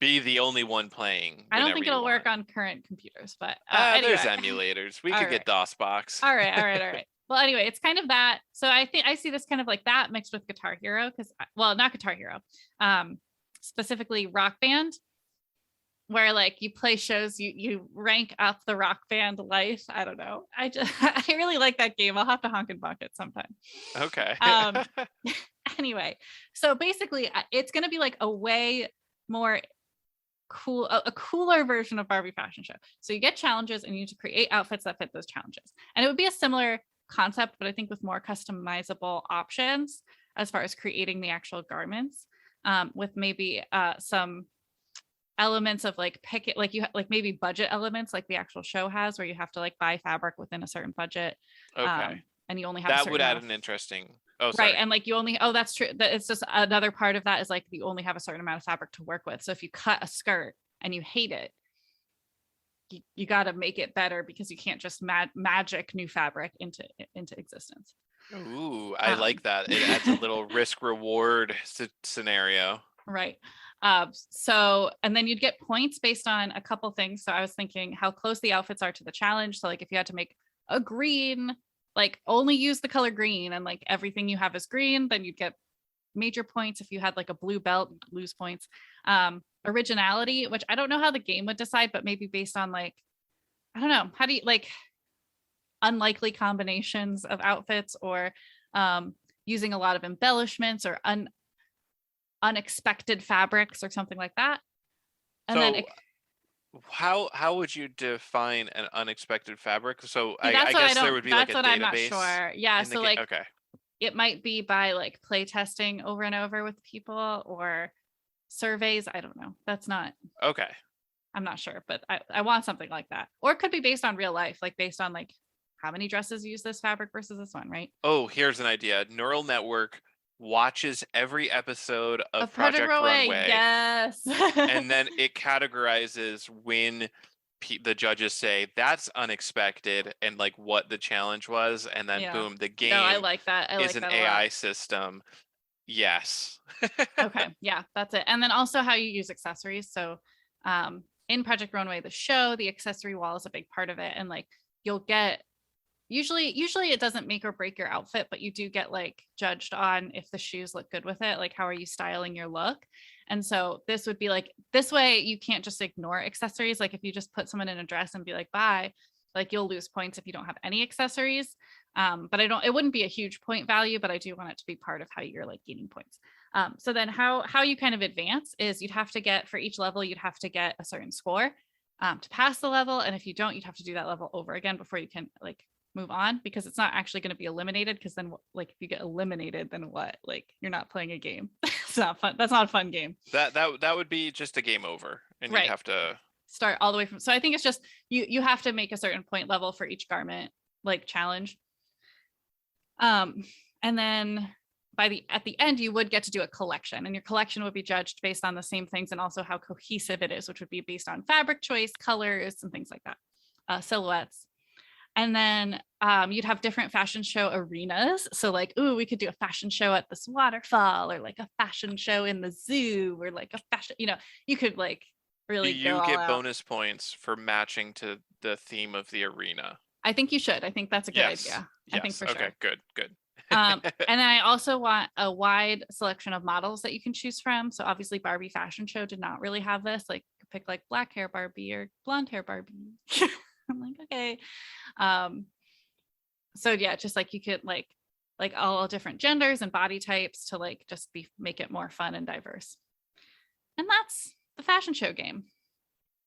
be the only one playing I don't whenever think you it'll work want. on current computers, but There's anyway. emulators. We All could right. get DOSBox. All right. Well, anyway, it's kind of that. So I think I see this kind of like that mixed with Guitar Hero, because, well, not Guitar Hero, specifically Rock Band, where like you play shows, you rank up the Rock Band life. I don't know. I really like that game. I'll have to honk and bonk it sometime. Okay. Anyway, so basically, it's going to be like a way more cool, a cooler version of Barbie Fashion Show. So you get challenges and you need to create outfits that fit those challenges. And it would be a similar concept, but I think with more customizable options as far as creating the actual garments, with maybe some elements of like pick it, like you like maybe budget elements like the actual show has, where you have to like buy fabric within a certain budget. Okay. And you only have That would add an interesting. Oh, sorry. Right. And like you only, that's true. That it's just another part of that is like you only have a certain amount of fabric to work with. So if you cut a skirt and you hate it, you got to make it better, because you can't just magic new fabric into existence. Ooh, I like that. It adds a little risk reward scenario. Right. So, and then you'd get points based on a couple things. So I was thinking how close the outfits are to the challenge. So like if you had to make a green, like only use the color green and like everything you have is green, then you'd get major points. If you had like a blue belt, you'd lose points. Originality, which I don't know how the game would decide, but maybe based on like, I don't know, how do you like unlikely combinations of outfits, or using a lot of embellishments or unexpected fabrics or something like that. And so then how would you define an unexpected fabric? So I guess there would be like a database. I'm not sure. Yeah. So like, okay. It might be by like play testing over and over with people, or surveys. I don't know. That's not okay. I'm not sure, but I want something like that. Or it could be based on real life, like based on like how many dresses use this fabric versus this one, right? Oh, here's an idea. Neural network watches every episode of Project Runway. Runway. Yes. And then it categorizes when the judges say that's unexpected and like what the challenge was, and then boom, the game I like that. I is like an that AI system. Yes. Okay. Yeah, that's it. And then also how you use accessories. So in Project Runway, the show, the accessory wall is a big part of it. And like you'll get usually it doesn't make or break your outfit, but you do get like judged on if the shoes look good with it. Like how are you styling your look? And so this would be like, this way you can't just ignore accessories. Like if you just put someone in a dress and be like, bye, like you'll lose points if you don't have any accessories. But it wouldn't be a huge point value, but I do want it to be part of how you're like gaining points. So then how you kind of advance is you'd have to get, for each level, you'd have to get a certain score to pass the level. And if you don't, you'd have to do that level over again before you can like move on, because it's not actually going to be eliminated. Because then like if you get eliminated, then what? Like you're not playing a game. It's not fun. That's not a fun game. That would be just a game over, and right. You'd have to start all the way from. So I think it's just you have to make a certain point level for each garment like challenge. And then at the end you would get to do a collection, and your collection would be judged based on the same things, and also how cohesive it is, which would be based on fabric choice, colors, and things like that, silhouettes. And then you'd have different fashion show arenas. So like, ooh, we could do a fashion show at this waterfall, or like a fashion show in the zoo, or like a fashion, you could like really you get bonus points for matching to the theme of the arena. I think you should. I think that's a good idea. Yes. I think for sure. Okay, good. And then I also want a wide selection of models that you can choose from. So obviously Barbie Fashion Show did not really have this. Like you could pick like black hair Barbie or blonde hair Barbie. I'm like, okay. So yeah, just like you could like all different genders and body types to like just make it more fun and diverse. And that's the fashion show game.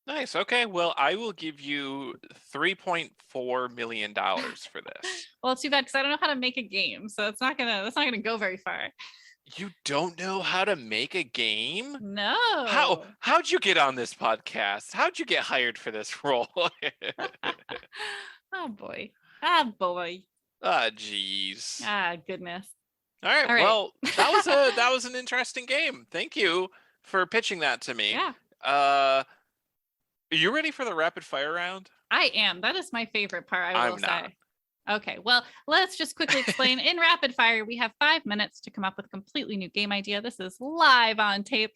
Nice. Okay. Well, I will give you $3.4 million for this. Well, it's too bad because I don't know how to make a game, so that's not gonna go very far. You don't know how to make a game? No. How'd you get on this podcast? How'd you get hired for this role? Oh boy. Ah, boy. Ah, geez. Ah, goodness. All right. All right. Well, that was an interesting game. Thank you for pitching that to me. Yeah, Are you ready for the rapid fire round? I am. That is my favorite part, I will I'm not. say. Okay, well, let's just quickly explain. In rapid fire, we have 5 minutes to come up with a completely new game idea. This is live on tape.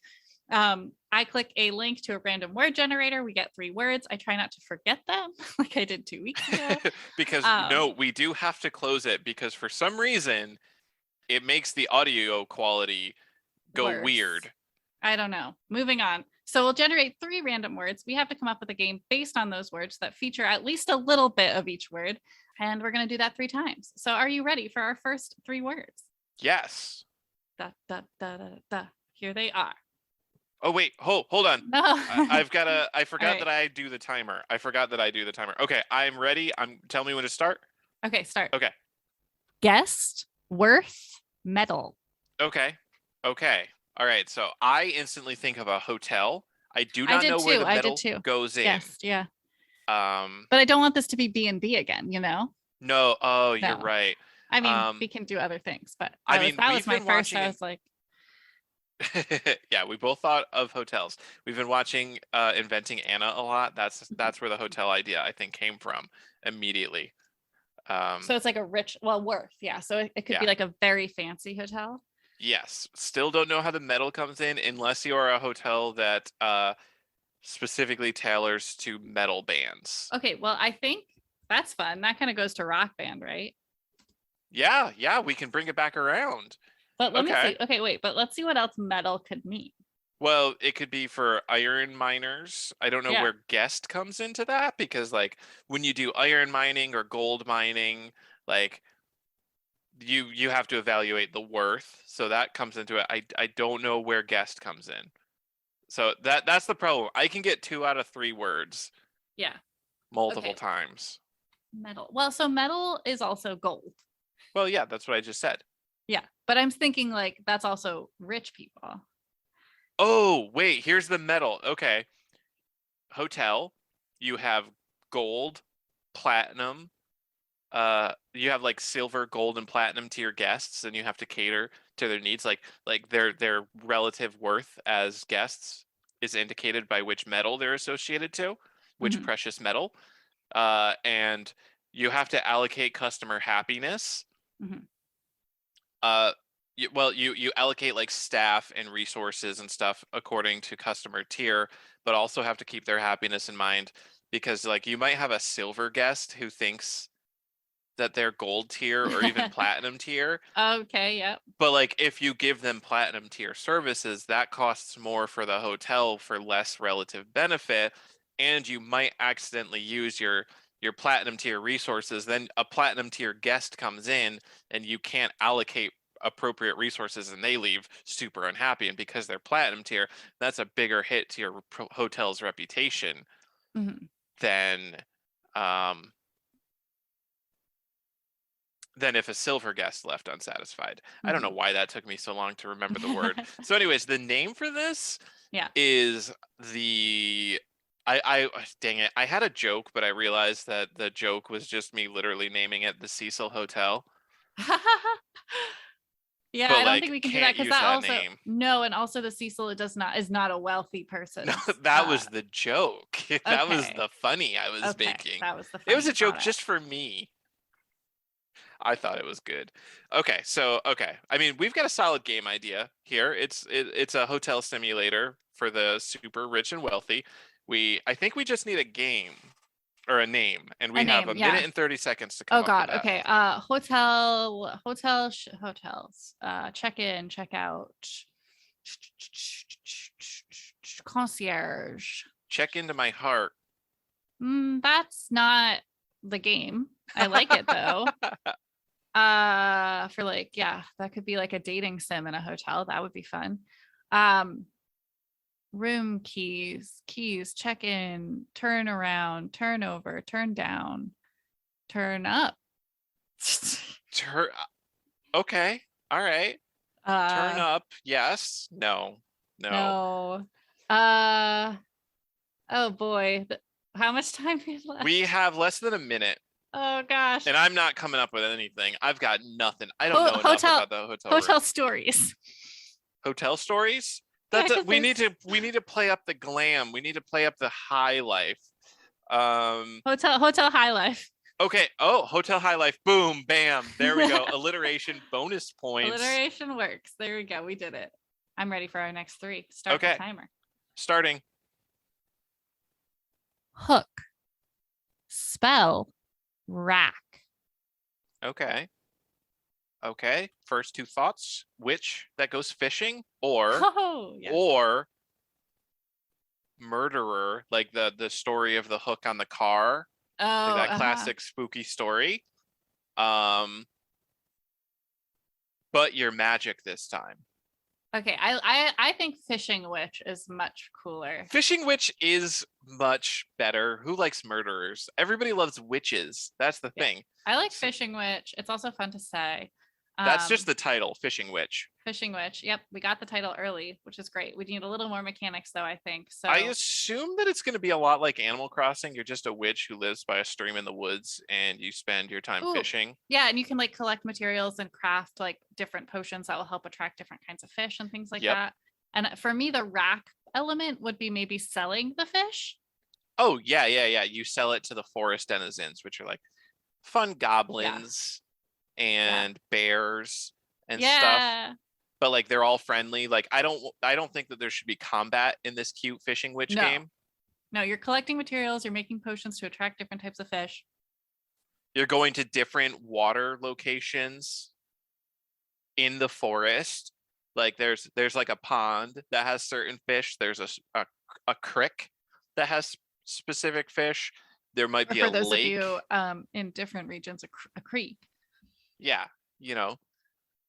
I click a link to a random word generator. We get 3 words. I try not to forget them like I did 2 weeks ago. Because no, we do have to close it because for some reason it makes the audio quality go Worse. weird. I don't know. Moving on. So we'll generate 3 random words. We have to come up with a game based on those words that feature at least a little bit of each word. And we're going to do that 3 times. So are you ready for our first 3 words? Yes. Da, da, da, da, da. Here they are. Oh wait, hold on. No. I forgot right. that I do the timer. Okay, I'm ready. Tell me when to start. Okay, start. Okay. Guest, worth, medal. Okay. All right. So I instantly think of a hotel. I do I not did know where too. the I did metal too. goes in. Guest, yeah. Um, But I don't want this to be B&B again, you know? no. Oh, you're No. right. I mean, we can do other things, but I that mean, was we've my been first. watching I was like, yeah, we both thought of hotels. We've been watching Inventing Anna a lot. That's where the hotel idea I think came from immediately. so it's like a rich, well, worth, yeah. So it could Yeah. be like a very fancy hotel. Yes. Still don't know how the metal comes in unless you're a hotel that specifically tailors to metal bands. Okay, well, I think that's fun. That kind of goes to rock band, right? Yeah, we can bring it back around. But let me Okay. see. Okay, wait, but let's see what else metal could mean. Well, it could be for iron miners. I don't know Yeah. where guest comes into that because like when you do iron mining or gold mining, like you have to evaluate the worth. So that comes into it. I don't know where guest comes in. So that's the problem. I can get 2 out of 3 words Yeah. multiple Okay. times. Metal. Well, so metal is also gold. Well, yeah, that's what I just said. Yeah. But I'm thinking like that's also rich people. Oh, wait, here's the metal. Okay. Hotel, you have gold, platinum, you have like silver, gold, and platinum tier guests, and you have to cater to their needs, like their relative worth as guests is indicated by which metal they're associated to, which Mhm. precious metal, and you have to allocate customer happiness. Mhm. You allocate like staff and resources and stuff according to customer tier, but also have to keep their happiness in mind because like you might have a silver guest who thinks that they're gold tier or even platinum tier. Okay, yep. But like if you give them platinum tier services, that costs more for the hotel for less relative benefit, and you might accidentally use your platinum tier resources. Then a platinum tier guest comes in and you can't allocate appropriate resources and they leave super unhappy, and because they're platinum tier, that's a bigger hit to your hotel's reputation Mhm. than um than if a silver guest left unsatisfied. I don't know Mhm. why that took me so long to remember the word. So, anyways, the name for this Yeah. is the I dang it. I had a joke, but I realized that the joke was just me literally naming it the Cecil Hotel. Yeah, But I don't think like we can do that can't because use that that also name. no, and also the Cecil is not a wealthy No, person's. that was the joke. That was Okay, the funny I was okay, making. that was the It was funny. a joke Got it. just for me. I thought it was good. Okay. I mean, we've got a solid game idea here. It's a hotel simulator for the super rich and wealthy. I think we just need a game or a name, and A we have name, a yeah. minute and 30 seconds to come Oh up with God. that. Okay. Hotels. Check in, check out. Concierge. Check into my heart. That's not the game. I like it though. For like, yeah, that could be like a dating sim in a hotel. That would be fun. Um, room keys, check in, turn around, turn over, turn down, turn up. Okay. All right. Turn uh up. Yes. No. No. no. Oh boy. How much time do we have left? We have less than a minute. Oh gosh. And I'm not coming up with anything. I've got nothing. I don't know enough Hotel about the hotel room. stories. Hotel stories? Yeah, We need to play up the glam. We need to play up the high life. Hotel high life. Okay. Oh, hotel high life. Boom, bam. There we go. Alliteration bonus points. Alliteration works. There we go. We did it. I'm ready for our next 3. Start the timer. Starting. Hook. Spell. Rack. Okay. First 2 thoughts. Which that goes fishing or yes. or murderer, like the story of the hook on the car. Oh, like that classic spooky story. But you're magic this time. Okay, I think Fishin Witch is much cooler. Fishin Witch is much better. Who likes murderers? Everybody loves witches. That's the thing. I like Fishin Witch. It's also fun to say. That's just the title, Fishin Witch. Fishin Witch. Yep, we got the title early, which is great. We need a little more mechanics, though, I think. So I assume that it's going to be a lot like Animal Crossing. You're just a witch who lives by a stream in the woods, and you spend your time fishing. Yeah, and you can like collect materials and craft like different potions that will help attract different kinds of fish and things like that. And for me, the rack element would be maybe selling the fish. Oh, yeah. You sell it to the forest denizens, which are like fun goblins and bears and stuff. But like they're all friendly. Like I don't think that there should be combat in this cute Fishin Witch game. No, you're collecting materials, you're making potions to attract different types of fish. You're going to different water locations in the forest. Like there's like a pond that has certain fish. There's a creek that has specific fish. There might be a lake. For those of you in different regions, a creek. Yeah,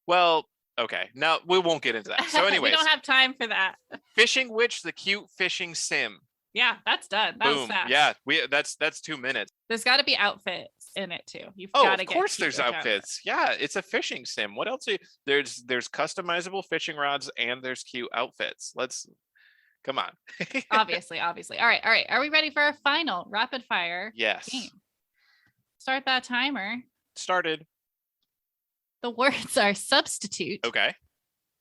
Well, okay. Now we won't get into that. So anyways. We don't have time for that. Fishin Witch, the cute fishing sim. Yeah, that's done. That was fast. Yeah, that's 2 minutes. There's got to be outfits in it too. You've got to get. Of course, there's outfits. Yeah, it's a fishing sim. What else? There's customizable fishing rods and there's cute outfits. Come on. Obviously. All right. Are we ready for our final rapid fire? Yes. Game? Start that timer. Started. The words are substitute. Okay.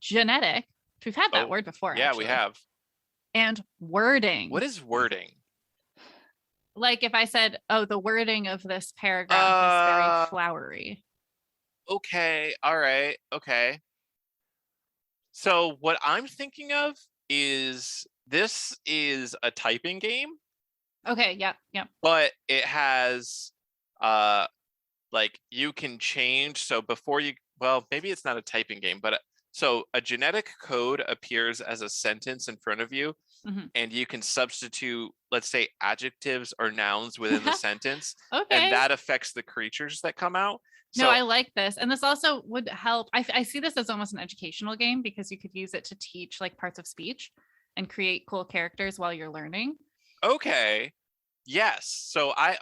Genetic. We've had that word before. Yeah, actually. we have. And wording. What is wording? Like if I said, the wording of this paragraph is very flowery. Okay. All right. Okay. So what I'm thinking of is this is a typing game. Okay. Yep. But it has like you can change. So maybe it's not a typing game, but so a genetic code appears as a sentence in front of you, and you can substitute, let's say, adjectives or nouns within the sentence. Okay. And that affects the creatures that come out. No, I like this. And this also would help. I see this as almost an educational game because you could use it to teach like parts of speech and create cool characters while you're learning. Okay. Yes. So I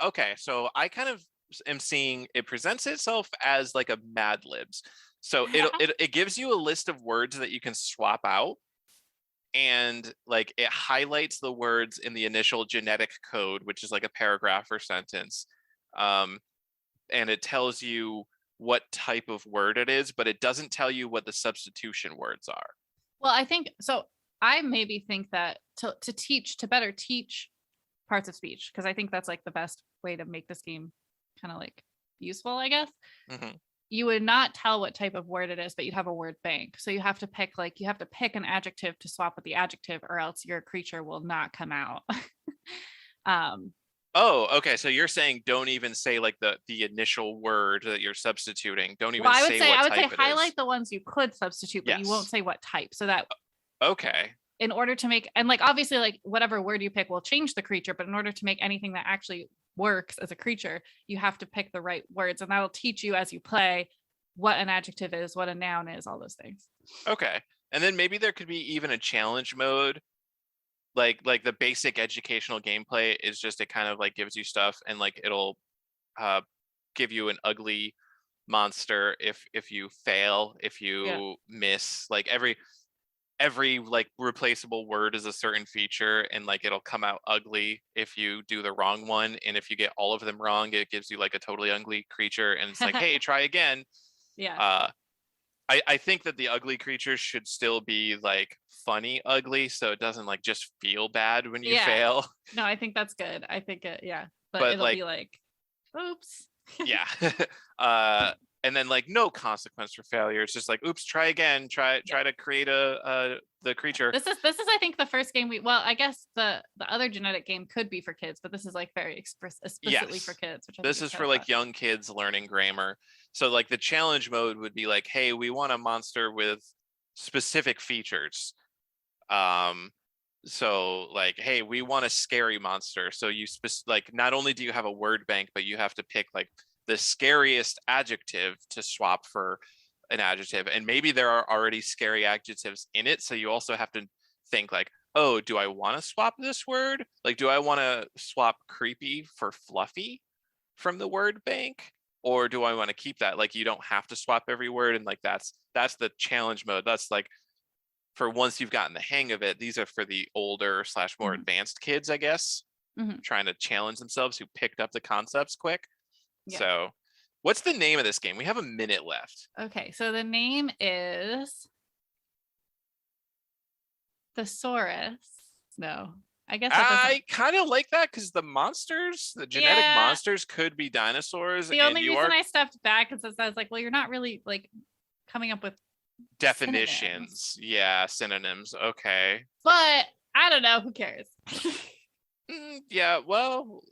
kind of am seeing it presents itself as like a Mad Libs. So it gives you a list of words that you can swap out, and like it highlights the words in the initial genetic code, which is like a paragraph or sentence, and it tells you what type of word it is, but it doesn't tell you what the substitution words are. Well, I think so. I maybe think that to better teach parts of speech, because I think that's like the best way to make this game kind of like useful, I guess. You would not tell what type of word it is, but you'd have a word bank. So you have to pick an adjective to swap with the adjective, or else your creature will not come out. Okay. So you're saying don't even say like the initial word that you're substituting. Don't even I would say say what type highlight the ones you could substitute, but you won't say what type. So that in order to make, and like obviously like whatever word you pick will change the creature, but in order to make anything that actually works as a creature, you have to pick the right words, and that'll teach you as you play what an adjective is, what a noun is, all those things. Okay. And then maybe there could be even a challenge mode. Like the basic educational gameplay is just, it kind of like gives you stuff, and like it'll give you an ugly monster if you fail, if you miss, like every like replaceable word is a certain feature, and like it'll come out ugly if you do the wrong one, and if you get all of them wrong, it gives you like a totally ugly creature, and it's like, hey, try again. Yeah. I think that the ugly creatures should still be like funny ugly, so it doesn't like just feel bad when you Yeah. fail. No, I think that's good. I think but But it'll like, be like, oops. yeah. And then like no consequence for failure. It's just like, oops, try again. Try to create the creature. This is I think the first game I guess the other genetic game could be for kids, but this is like very explicitly for kids, which I think This is for like young kids learning grammar. So like the challenge mode would be like, hey, we want a monster with specific features. So like, hey, we want a scary monster. So you like not only do you have a word bank, but you have to pick like the scariest adjective to swap for an adjective, and maybe there are already scary adjectives in it, so you also have to think like, oh, do I want to swap this word? Like, do I want to swap creepy for fluffy from the word bank, or do I want to keep that? Like, you don't have to swap every word, and like that's the challenge mode. That's like for once you've gotten the hang of it. These are for the older / more advanced kids, I guess, trying to challenge themselves, who picked up the concepts quick. Yeah. So what's the name of this game? We have a minute left. Okay, so the name is Thesaurus. No, I guess I kind of like that because the monsters, the genetic monsters, could be dinosaurs. The only reason I stepped back is I was like, well, you're not really like coming up with definitions. Yeah, synonyms. Okay, but I don't know. Who cares? Yeah. Well,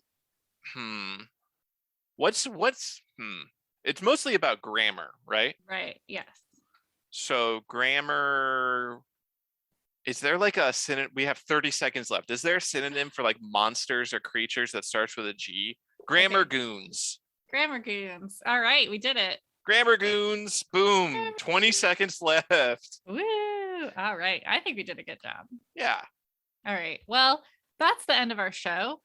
What's It's mostly about grammar, right? Right. Yes. So grammar, is there like a synonym? We have 30 seconds left. Is there a synonym for like monsters or creatures that starts with a G? Grammar goons. Grammar goons. All right, we did it. Grammar goons. Boom. 20 seconds left. Woo. All right. I think we did a good job. Yeah. All right. Well, that's the end of our show.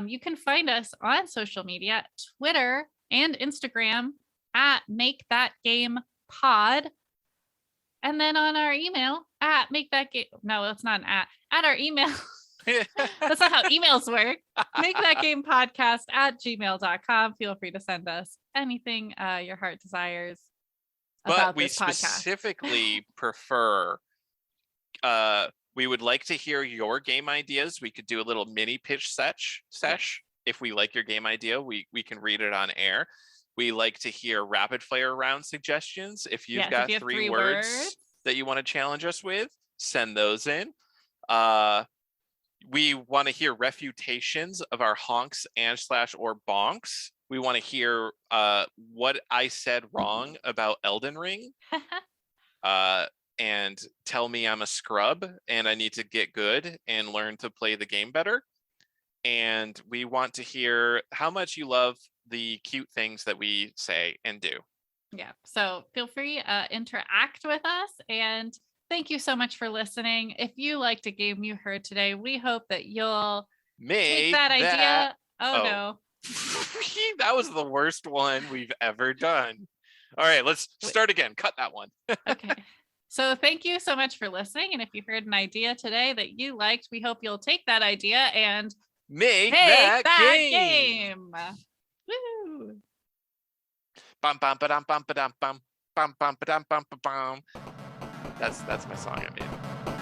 You can find us on social media, Twitter and Instagram at Make That Game Pod. And then on our email at Make That Game. No, that's not an at our email. That's not how emails work. Make That Game Podcast at gmail.com. Feel free to send us anything your heart desires. But we specifically prefer we would like to hear your game ideas. We could do a little mini pitch sesh. If we like your game idea, we can read it on air. We like to hear rapid fire round suggestions. If you've got three words that you want to challenge us with, send those in. We want to hear refutations of our honks and / or bonks. We want to hear what I said wrong about Elden Ring. And tell me I'm a scrub and I need to get good and learn to play the game better. And we want to hear how much you love the cute things that we say and do. Yeah. So feel free, interact with us. And thank you so much for listening. If you liked a game you heard today, we hope that you'll take that idea. Oh, no. That was the worst one we've ever done. All right, let's start again. Cut that one. Okay. So thank you so much for listening. And if you heard an idea today that you liked, we hope you'll take that idea and make that game. Woo. Bum bum ba-dum bum ba-dum bum bum bum ba-dum bum ba-bum. That's my song I made.